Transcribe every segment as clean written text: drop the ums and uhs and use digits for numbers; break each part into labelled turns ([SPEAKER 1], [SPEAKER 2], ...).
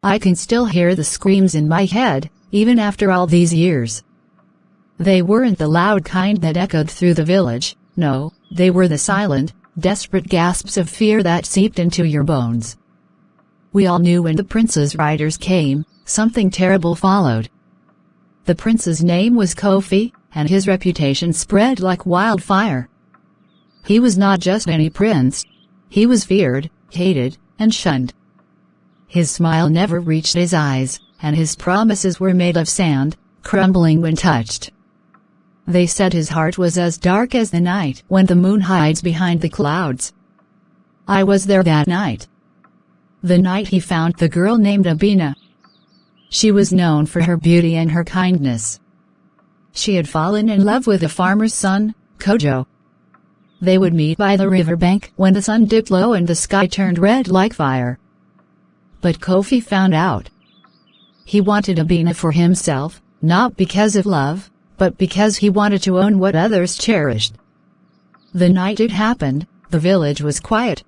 [SPEAKER 1] I can still hear the screams in my head, even after all these years. They weren't the loud kind that echoed through the village, no, they were the silent, desperate gasps of fear that seeped into your bones. We all knew when the prince's riders came, something terrible followed. The prince's name was Kofi, and his reputation spread like wildfire. He was not just any prince. He was feared, hated, and shunned. His smile never reached his eyes, and his promises were made of sand, crumbling when touched. They said his heart was as dark as the night when the moon hides behind the clouds. I was there that night. The night he found the girl named Abina. She was known for her beauty and her kindness. She had fallen in love with a farmer's son, Kojo. They would meet by the riverbank when the sun dipped low and the sky turned red like fire. But Kofi found out. He wanted Abina for himself, not because of love, but because he wanted to own what others cherished. The night it happened, the village was quiet.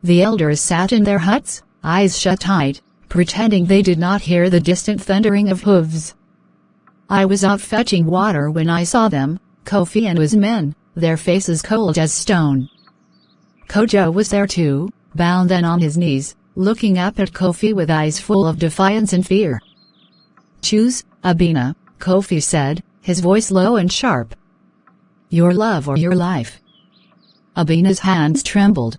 [SPEAKER 1] The elders sat in their huts, eyes shut tight, pretending they did not hear the distant thundering of hooves. I was out fetching water when I saw them, Kofi and his men, their faces cold as stone. Kojo was there too, bound and on his knees, looking up at Kofi with eyes full of defiance and fear. "Choose, Abina," Kofi said, his voice low and sharp. "Your love or your life." Abina's hands trembled.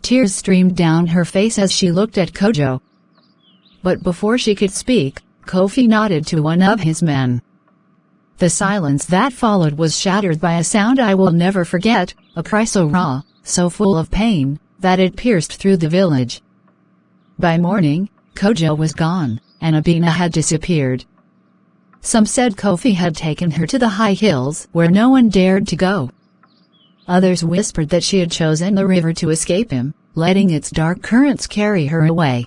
[SPEAKER 1] Tears streamed down her face as she looked at Kojo. But before she could speak, Kofi nodded to one of his men. The silence that followed was shattered by a sound I will never forget, a cry so raw, so full of pain, that it pierced through the village. By morning, Kojo was gone, and Abina had disappeared. Some said Kofi had taken her to the high hills where no one dared to go. Others whispered that she had chosen the river to escape him, letting its dark currents carry her away.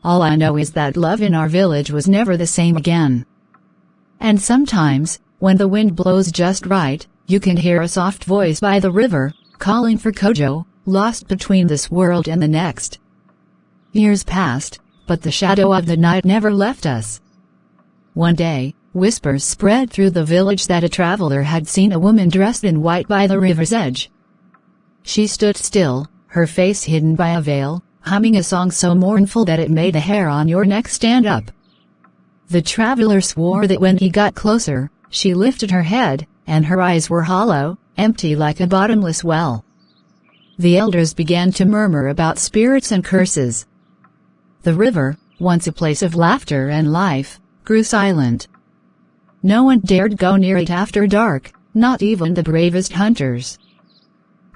[SPEAKER 1] All I know is that love in our village was never the same again. And sometimes, when the wind blows just right, you can hear a soft voice by the river, calling for Kojo, lost between this world and the next. Years passed, but the shadow of the night never left us. One day, whispers spread through the village that a traveler had seen a woman dressed in white by the river's edge. She stood still, her face hidden by a veil, humming a song so mournful that it made the hair on your neck stand up. The traveler swore that when he got closer, she lifted her head, and her eyes were hollow, empty like a bottomless well. The elders began to murmur about spirits and curses. The river, once a place of laughter and life, grew silent. No one dared go near it after dark, not even the bravest hunters.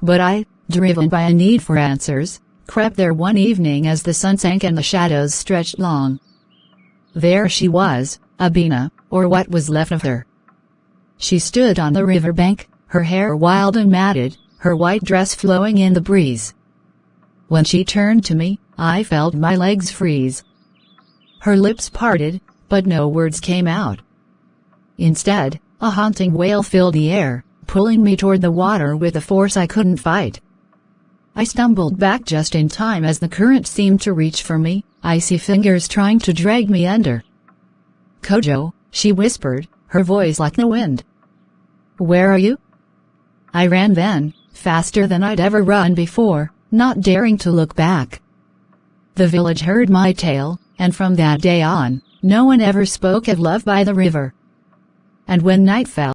[SPEAKER 1] But I, driven by a need for answers, crept there one evening as the sun sank and the shadows stretched long. There she was, Abina, or what was left of her. She stood on the riverbank, her hair wild and matted, her white dress flowing in the breeze. When she turned to me, I felt my legs freeze. Her lips parted, but no words came out. Instead, a haunting wail filled the air, pulling me toward the water with a force I couldn't fight. I stumbled back just in time as the current seemed to reach for me, icy fingers trying to drag me under. "Kojo," she whispered, her voice like the wind. "Where are you?" I ran then, faster than I'd ever run before, not daring to look back. The village heard my tale, and from that day on, no one ever spoke of love by the river. And when night fell,